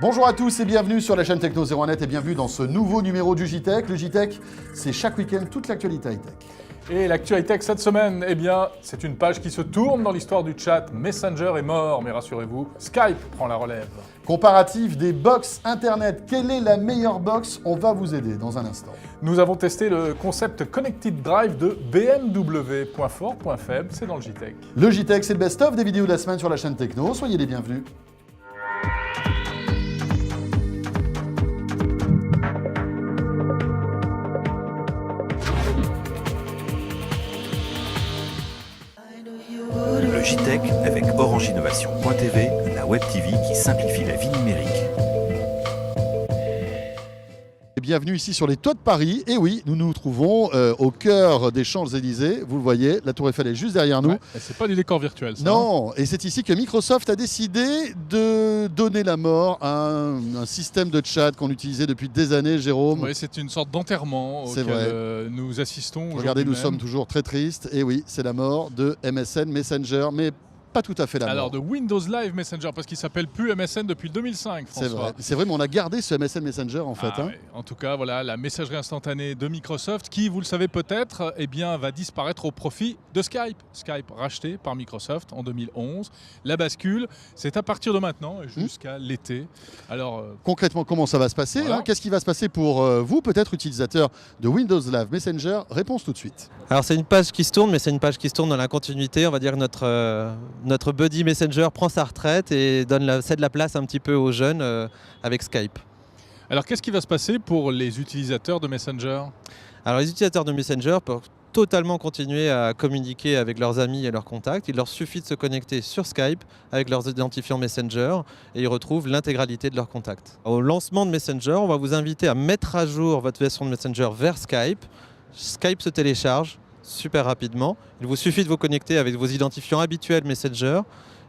Bonjour à tous et bienvenue sur la chaîne Techno 01net et bienvenue dans ce nouveau numéro du JTech. Le JTech, c'est chaque week-end toute l'actualité high-tech. Et l'actualité cette semaine, eh bien, c'est une page qui se tourne dans l'histoire du chat. Messenger est mort, mais rassurez-vous, Skype prend la relève. Comparatif des box internet. Quelle est la meilleure box? On va vous aider dans un instant. Nous avons testé le concept Connected Drive de BMW. Point fort, point faible, c'est dans le JTech. Le JTech, c'est le best-of des vidéos de la semaine sur la chaîne Techno. Soyez les bienvenus. Le JTech avec Orange Innovation.tv, la web TV qui simplifie la vie numérique. Bienvenue ici sur les toits de Paris. Et oui, nous nous trouvons au cœur des Champs-Élysées. Vous le voyez, la Tour Eiffel est juste derrière nous. Ouais, c'est pas du décor virtuel, ça. Non, et c'est ici que Microsoft a décidé de donner la mort à un système de chat qu'on utilisait depuis des années, Jérôme. Oui, c'est une sorte d'enterrement C'est auquel vrai. nous assistons. Regardez, nous aujourd'hui sommes même. toujours très tristes. Et oui, c'est la mort de MSN Messenger, mais pas tout à fait la mort. Alors de Windows Live Messenger, parce qu'il s'appelle plus MSN depuis 2005, François. C'est vrai, mais on a gardé ce MSN Messenger en fait. Ah ouais. En tout cas, voilà, la messagerie instantanée de Microsoft, qui, vous le savez peut-être, eh bien, va disparaître au profit de Skype. Skype racheté par Microsoft en 2011. La bascule, c'est à partir de maintenant et jusqu'à l'été. Alors, Concrètement, comment ça va se passer Voilà. Qu'est-ce qui va se passer pour vous, peut-être utilisateur de Windows Live Messenger? Réponse tout de suite. Alors c'est une page qui se tourne, mais c'est une page qui se tourne dans la continuité. On va dire que notre buddy Messenger prend sa retraite et cède la place un petit peu aux jeunes avec Skype. alors qu'est-ce qui va se passer pour les utilisateurs de Messenger? Alors les utilisateurs de Messenger peuvent totalement continuer à communiquer avec leurs amis et leurs contacts. Il leur suffit de se connecter sur Skype avec leurs identifiants Messenger et ils retrouvent l'intégralité de leurs contacts. Au lancement de Messenger, on va vous inviter à mettre à jour votre version de Messenger vers Skype. Skype se télécharge super rapidement. Il vous suffit de vous connecter avec vos identifiants habituels Messenger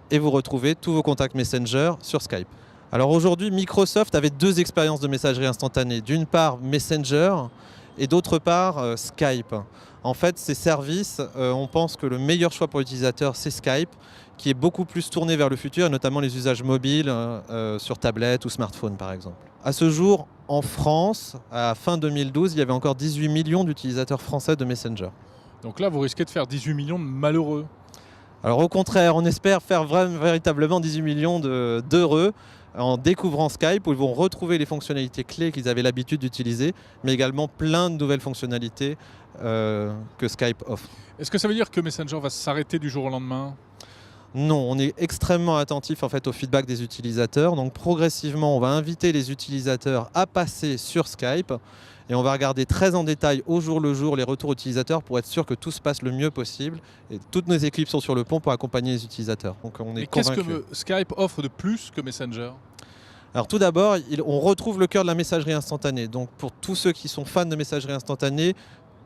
et vous retrouvez tous vos contacts Messenger sur Skype. Alors aujourd'hui, Microsoft avait deux expériences de messagerie instantanée. D'une part, Messenger et d'autre part, Skype. En fait, ces services, on pense que le meilleur choix pour l'utilisateur, c'est Skype, qui est beaucoup plus tourné vers le futur, et notamment les usages mobiles sur tablette ou smartphone, par exemple. À ce jour, en France, à fin 2012, il y avait encore 18 millions d'utilisateurs français de Messenger. Donc là, vous risquez de faire 18 millions de malheureux. Alors au contraire, on espère faire véritablement 18 millions d'heureux en découvrant Skype, où ils vont retrouver les fonctionnalités clés qu'ils avaient l'habitude d'utiliser, mais également plein de nouvelles fonctionnalités que Skype offre. Est-ce que ça veut dire que Messenger va s'arrêter du jour au lendemain? Non, on est extrêmement attentif en fait au feedback des utilisateurs. Donc progressivement, on va inviter les utilisateurs à passer sur Skype et on va regarder très en détail au jour le jour les retours utilisateurs pour être sûr que tout se passe le mieux possible. Et toutes nos équipes sont sur le pont pour accompagner les utilisateurs. Donc on est Et qu'est-ce convaincus. que Skype offre de plus que Messenger? Alors tout d'abord, on retrouve le cœur de la messagerie instantanée. Donc pour tous ceux qui sont fans de messagerie instantanée,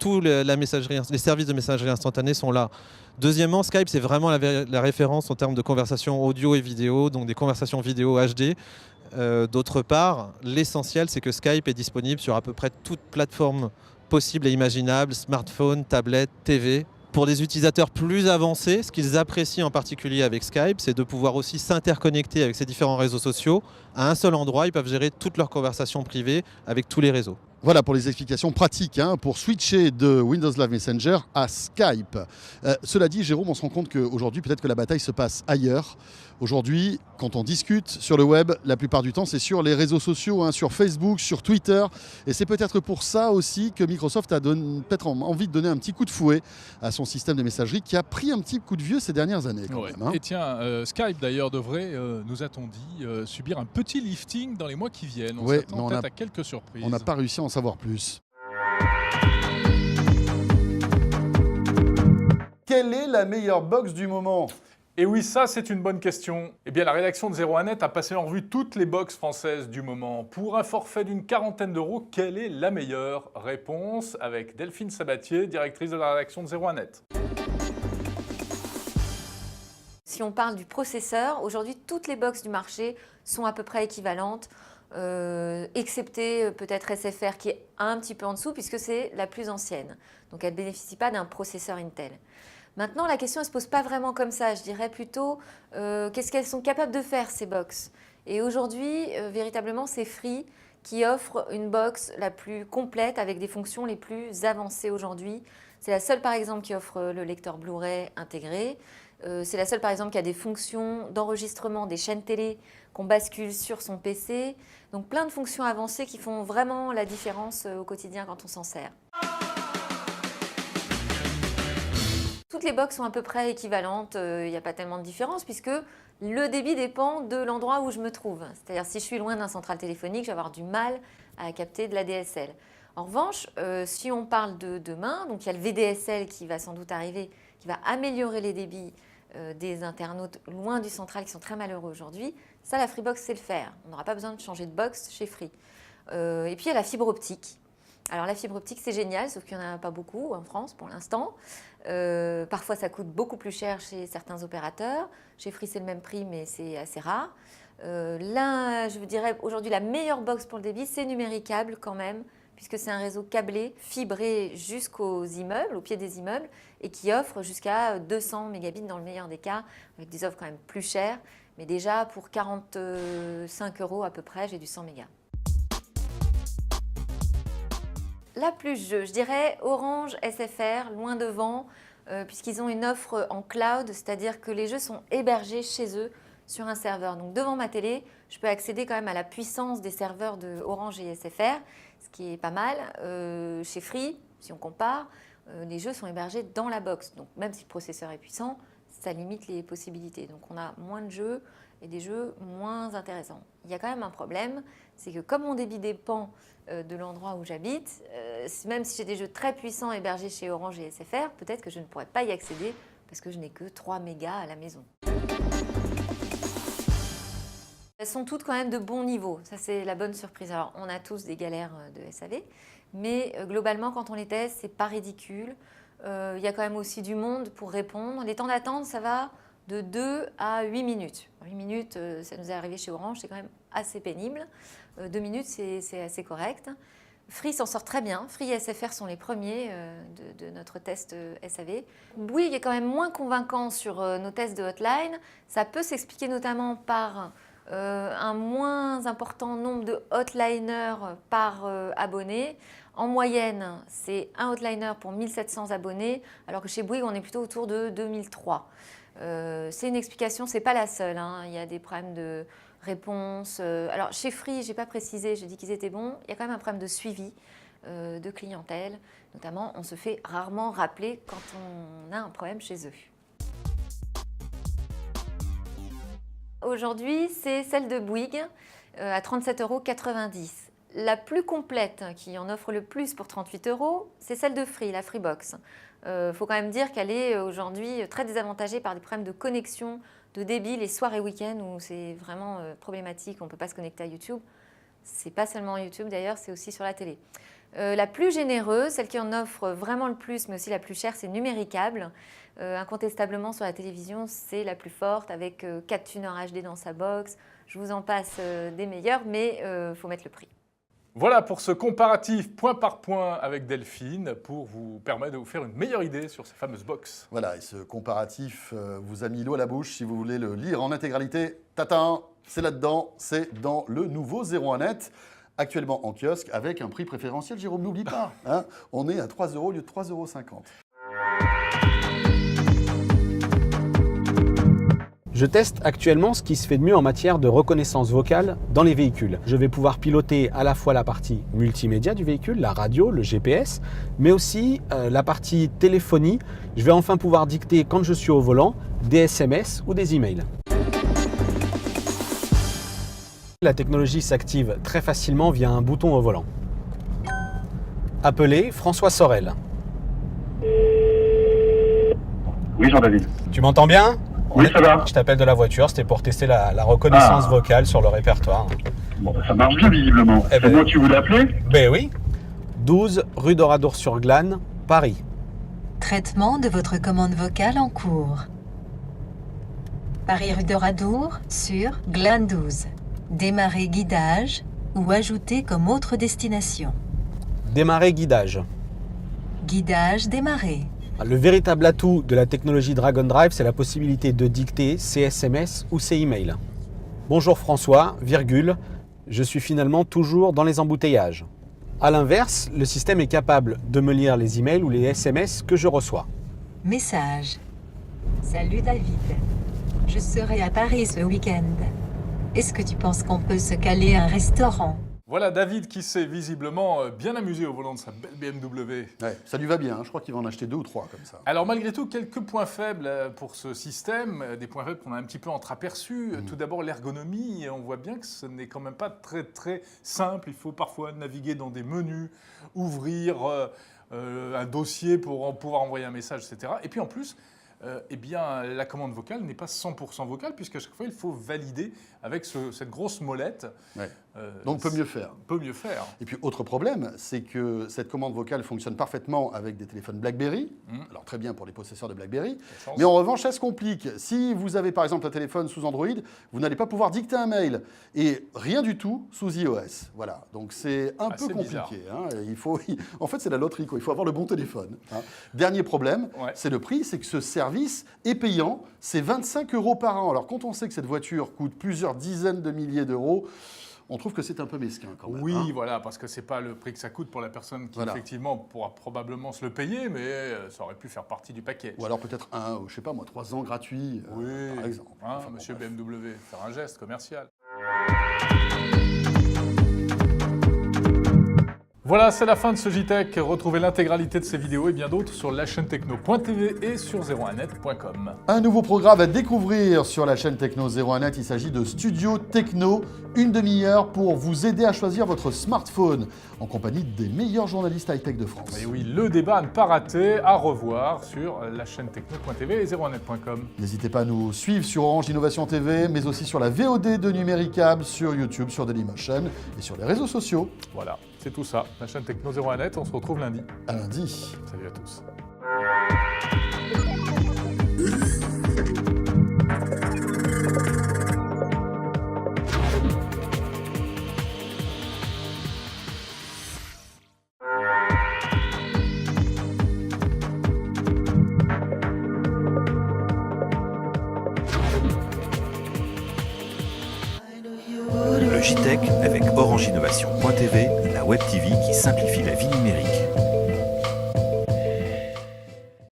les services de messagerie instantanée sont là. Deuxièmement, Skype, c'est vraiment la référence en termes de conversation audio et vidéo, donc des conversations vidéo HD. D'autre part, l'essentiel, c'est que Skype est disponible sur à peu près toute plateforme possible et imaginable, smartphone, tablette, TV. Pour des utilisateurs plus avancés, ce qu'ils apprécient en particulier avec Skype, c'est de pouvoir aussi s'interconnecter avec ces différents réseaux sociaux. À un seul endroit, ils peuvent gérer toutes leurs conversations privées avec tous les réseaux. Voilà pour les explications pratiques pour switcher de Windows Live Messenger à Skype. Cela dit, Jérôme, on se rend compte qu'aujourd'hui, peut-être que la bataille se passe ailleurs. Aujourd'hui, quand on discute sur le web, la plupart du temps, c'est sur les réseaux sociaux, sur Facebook, sur Twitter. Et c'est peut-être pour ça aussi que Microsoft a peut-être envie de donner un petit coup de fouet à son système de messagerie qui a pris un petit coup de vieux ces dernières années. Quand Ouais. même, Et tiens, Skype d'ailleurs devrait, nous a-t-on dit, subir un petit lifting dans les mois qui viennent. On Ouais, s'attend mais on peut-être a- à quelques surprises. On n'a pas réussi à en savoir plus. Quelle est la meilleure box du moment? Et oui, ça c'est une bonne question. Eh bien la rédaction de 01net a passé en revue toutes les box françaises du moment. Pour un forfait d'une quarantaine d'euros, quelle est la meilleure? Réponse avec Delphine Sabatier, directrice de la rédaction de 01net. Si on parle du processeur, aujourd'hui toutes les box du marché sont à peu près équivalentes, excepté peut-être SFR qui est un petit peu en dessous puisque c'est la plus ancienne. Donc elle ne bénéficie pas d'un processeur Intel. Maintenant, la question ne se pose pas vraiment comme ça. Je dirais plutôt qu'est-ce qu'elles sont capables de faire, ces box. Et aujourd'hui, véritablement, c'est Free qui offre une box la plus complète avec des fonctions les plus avancées aujourd'hui. C'est la seule, par exemple, qui offre le lecteur Blu-ray intégré. C'est la seule, par exemple, qui a des fonctions d'enregistrement des chaînes télé qu'on bascule sur son PC. Donc, plein de fonctions avancées qui font vraiment la différence au quotidien quand on s'en sert. Toutes les box sont à peu près équivalentes, il n'y a pas tellement de différence puisque le débit dépend de l'endroit où je me trouve. C'est-à-dire si je suis loin d'un central téléphonique, je vais avoir du mal à capter de la DSL. En revanche, si on parle de demain, donc il y a le VDSL qui va sans doute arriver, qui va améliorer les débits des internautes loin du central qui sont très malheureux aujourd'hui. Ça, la Freebox sait le faire. On n'aura pas besoin de changer de box chez Free. Et puis il y a la fibre optique. Alors la fibre optique, c'est génial, sauf qu'il n'y en a pas beaucoup en France pour l'instant. Parfois, ça coûte beaucoup plus cher chez certains opérateurs. Chez Free, c'est le même prix, mais c'est assez rare. Là, je vous dirais, aujourd'hui, la meilleure box pour le débit, c'est Numéricable quand même, puisque c'est un réseau câblé, fibré jusqu'aux immeubles, au pied des immeubles, et qui offre jusqu'à 200 mégabits dans le meilleur des cas, avec des offres quand même plus chères. Mais déjà, pour 45 € à peu près, j'ai du 100 mégas. La plus jeu, je dirais Orange SFR, loin devant, puisqu'ils ont une offre en cloud, c'est-à-dire que les jeux sont hébergés chez eux sur un serveur. Donc devant ma télé, je peux accéder quand même à la puissance des serveurs de Orange et SFR, ce qui est pas mal. Chez Free, si on compare, les jeux sont hébergés dans la box. Donc même si le processeur est puissant, ça limite les possibilités. Donc on a moins de jeux et des jeux moins intéressants. Il y a quand même un problème, c'est que comme mon débit dépend de l'endroit où j'habite, même si j'ai des jeux très puissants hébergés chez Orange et SFR, peut-être que je ne pourrais pas y accéder parce que je n'ai que 3 mégas à la maison. Elles sont toutes quand même de bon niveau, ça c'est la bonne surprise. Alors on a tous des galères de SAV, mais globalement quand on les teste, c'est pas ridicule. Il y a quand même aussi du monde pour répondre. Les temps d'attente, ça va de 2 à 8 minutes. 8 minutes, ça nous est arrivé chez Orange, c'est quand même assez pénible. 2 minutes, c'est assez correct. Free s'en sort très bien. Free et SFR sont les premiers de notre test SAV. Bouygues est quand même moins convaincant sur nos tests de hotline. Ça peut s'expliquer notamment par un moins important nombre de hotliners par abonné. En moyenne, c'est un hotliner pour 1700 abonnés, alors que chez Bouygues, on est plutôt autour de 2003. C'est une explication, c'est pas la seule, hein. Il y a des problèmes de réponse. Alors chez Free, j'ai pas précisé, j'ai dit qu'ils étaient bons. Il y a quand même un problème de suivi de clientèle. Notamment, on se fait rarement rappeler quand on a un problème chez eux. Aujourd'hui, c'est celle de Bouygues à 37,90 €. La plus complète, qui en offre le plus pour 38 €, c'est celle de Free, la Freebox. Faut quand même dire qu'elle est aujourd'hui très désavantagée par des problèmes de connexion, de débit les soirs et week-ends où c'est vraiment problématique, on ne peut pas se connecter à YouTube. C'est pas seulement YouTube d'ailleurs, c'est aussi sur la télé. La plus généreuse, celle qui en offre vraiment le plus, mais aussi la plus chère, c'est Numéricable. Incontestablement sur la télévision, c'est la plus forte avec 4 tuners HD dans sa box. Je vous en passe des meilleurs, mais il faut mettre le prix. Voilà pour ce comparatif point par point avec Delphine pour vous permettre de vous faire une meilleure idée sur ces fameuses box. Voilà, et ce comparatif vous a mis l'eau à la bouche. Si vous voulez le lire en intégralité, tatin, c'est là-dedans, c'est dans le nouveau 01net, actuellement en kiosque avec un prix préférentiel. Jérôme, n'oublie pas, hein, on est à 3 € au lieu de 3,50 €. Je teste actuellement ce qui se fait de mieux en matière de reconnaissance vocale dans les véhicules. Je vais pouvoir piloter à la fois la partie multimédia du véhicule, la radio, le GPS, mais aussi la partie téléphonie. Je vais enfin pouvoir dicter quand je suis au volant des SMS ou des emails. La technologie s'active très facilement via un bouton au volant. Appelez François Sorel. Oui, Jean-David. Tu m'entends bien ? Oui, ça va. Je t'appelle de la voiture, c'était pour tester la reconnaissance vocale sur le répertoire. Bon, ça marche bien visiblement. Eh C'est moi qui voulais appeler ? Ben oui. 12 rue d'Oradour-sur-Glane, Paris. Traitement de votre commande vocale en cours. Paris rue d'Oradour sur Glane 12. Démarrer guidage ou ajouter comme autre destination. Démarrer guidage. Guidage démarré. Le véritable atout de la technologie Dragon Drive, c'est la possibilité de dicter ses SMS ou ses emails. Bonjour François, virgule, je suis finalement toujours dans les embouteillages. A l'inverse, le système est capable de me lire les emails ou les SMS que je reçois. Message. Salut David. Je serai à Paris ce week-end. Est-ce que tu penses qu'on peut se caler à un restaurant? Voilà David qui s'est visiblement bien amusé au volant de sa belle BMW. Ouais, ça lui va bien, hein. Je crois qu'il va en acheter 2 ou 3 comme ça. Alors malgré tout, quelques points faibles pour ce système, des points faibles qu'on a un petit peu entreaperçus. Tout d'abord l'ergonomie, on voit bien que ce n'est quand même pas très très simple. Il faut parfois naviguer dans des menus, ouvrir un dossier pour pouvoir envoyer un message, etc. Et puis en plus, eh bien, la commande vocale n'est pas 100% vocale, puisqu'à chaque fois, il faut valider avec cette grosse molette. Ouais. Donc, peut mieux faire. Peut mieux faire. Et puis, autre problème, c'est que cette commande vocale fonctionne parfaitement avec des téléphones BlackBerry. Alors, très bien pour les possesseurs de BlackBerry. Mais en revanche, ça se complique. Si vous avez, par exemple, un téléphone sous Android, vous n'allez pas pouvoir dicter un mail. Et rien du tout sous iOS. Voilà. Donc, c'est un peu compliqué. Hein. En fait, c'est la loterie, quoi. Il faut avoir le bon téléphone. Hein. Dernier problème, c'est le prix. C'est que ce service est payant. C'est 25 € par an. Alors, quand on sait que cette voiture coûte plusieurs dizaines de milliers d'euros, on trouve que c'est un peu mesquin quand même. Oui, voilà, parce que ce n'est pas le prix que ça coûte pour la personne qui, effectivement, pourra probablement se le payer, mais ça aurait pu faire partie du paquet. Ou alors peut-être je sais pas moi, 3 ans gratuits, par exemple. Hein, enfin, monsieur BMW, faire un geste commercial. Voilà, c'est la fin de ce JTech. Retrouvez l'intégralité de ces vidéos et bien d'autres sur la chaîne techno.tv et sur 01net.com. Un nouveau programme à découvrir sur la chaîne Techno 01net. Il s'agit de Studio Techno, une demi-heure pour vous aider à choisir votre smartphone en compagnie des meilleurs journalistes high-tech de France. Et oui, le débat à ne pas rater, à revoir sur la chaîne techno.tv et 01net.com. N'hésitez pas à nous suivre sur Orange Innovation TV, mais aussi sur la VOD de Numéricable, sur YouTube, sur Dailymotion et sur les réseaux sociaux. Voilà, c'est tout ça. La chaîne Techno 01net, on se retrouve lundi. À lundi. Salut à tous. Le JTech avec Orange Innovation.tv, la web TV qui simplifie la vie numérique.